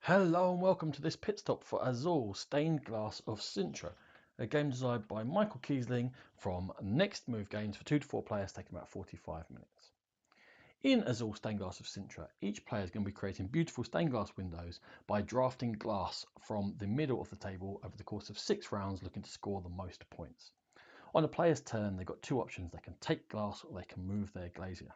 Hello and welcome to this pit stop for Azul Stained Glass of Sintra, a game designed by Michael Kiesling from Next Move Games for 2 to 4 players, taking about 45 minutes. In Azul Stained Glass of Sintra, each player is going to be creating beautiful stained glass windows by drafting glass from the middle of the table over the course of 6 rounds, looking to score the most points. On a player's turn, they've got two options: they can take glass or they can move their glazier.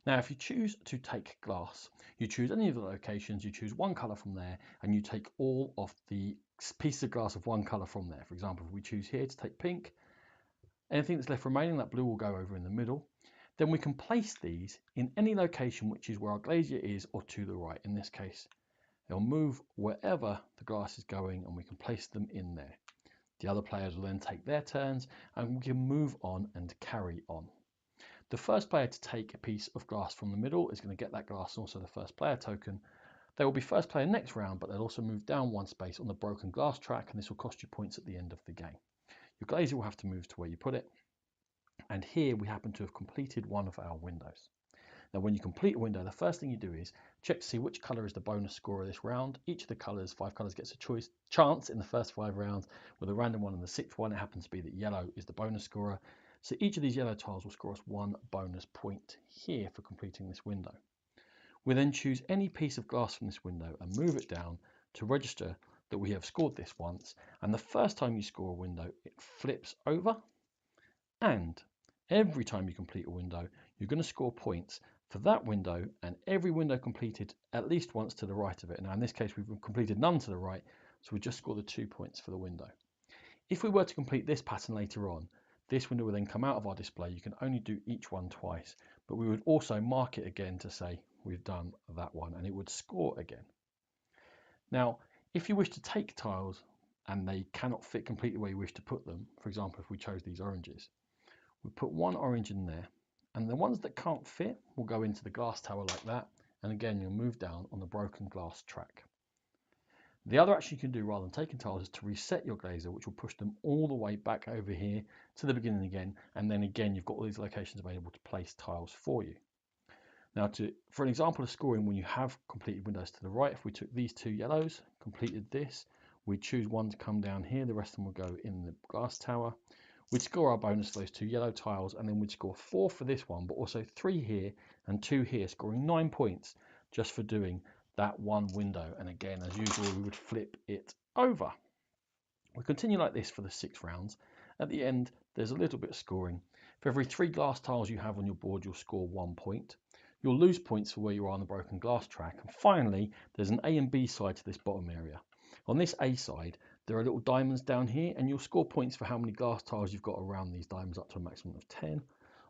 Now, if you choose to take glass, you choose any of the locations, you choose one colour from there, and you take all of the pieces of glass of one colour from there. For example, if we choose here to take pink, anything that's left remaining, that blue will go over in the middle. Then we can place these in any location which is where our glazier is or to the right. In this case, they'll move wherever the glass is going and we can place them in there. The other players will then take their turns and we can move on and carry on. The first player to take a piece of glass from the middle is going to get that glass and also the first player token. They will be first player next round, but they'll also move down one space on the broken glass track, and this will cost you points at the end of the game. Your glazier will have to move to where you put it, and here we happen to have completed one of our windows. Now, when you complete a window, the first thing you do is check to see which colour is the bonus score of this round. Each of the colours, 5 colours, gets a chance in the first 5 rounds with a random one in the 6th one. It happens to be that yellow is the bonus scorer. So each of these yellow tiles will score us 1 bonus point here for completing this window. We then choose any piece of glass from this window and move it down to register that we have scored this once. And the first time you score a window, it flips over. And every time you complete a window, you're going to score points for that window and every window completed at least once to the right of it. Now, in this case, we've completed none to the right, so we just score the 2 points for the window. If we were to complete this pattern later on, this window will then come out of our display. You can only do each one twice, but we would also mark it again to say we've done that one, and it would score again. Now, if you wish to take tiles and they cannot fit completely where you wish to put them, for example, if we chose these oranges, we put one orange in there, and the ones that can't fit will go into the glass tower like that, and again, you'll move down on the broken glass track. The other action you can do rather than taking tiles is to reset your glazier, which will push them all the way back over here to the beginning again, and then again you've got all these locations available to place tiles for you. Now, for an example of scoring when you have completed windows to the right, if we took these 2 yellows, completed this, we'd choose one to come down here, the rest of them will go in the glass tower. We'd score our bonus for those 2 yellow tiles, and then we'd score 4 for this one, but also 3 here and 2 here, scoring 9 points just for doing that one window. And again, as usual, we would flip it over. We continue like this for the 6 rounds. At the end, there's a little bit of scoring. For every 3 glass tiles you have on your board, you'll score 1 point. You'll lose points for where you are on the broken glass track. And finally, there's an A and B side to this bottom area. On this A side, there are little diamonds down here, and you'll score points for how many glass tiles you've got around these diamonds, up to a maximum of 10.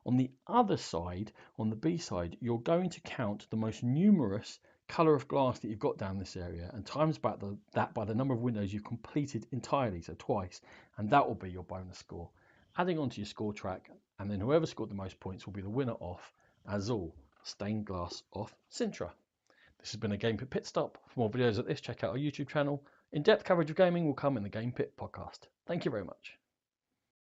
On the other side, on the B side, you're going to count the most numerous colour of glass that you've got down this area and times that by the number of windows you've completed entirely, so twice, and that will be your bonus score. Adding onto your score track, and then whoever scored the most points will be the winner of Azul Stained Glass of Sintra. This has been a Game Pit Stop. For more videos like this, check out our YouTube channel. In-depth coverage of gaming will come in the Game Pit podcast. Thank you very much.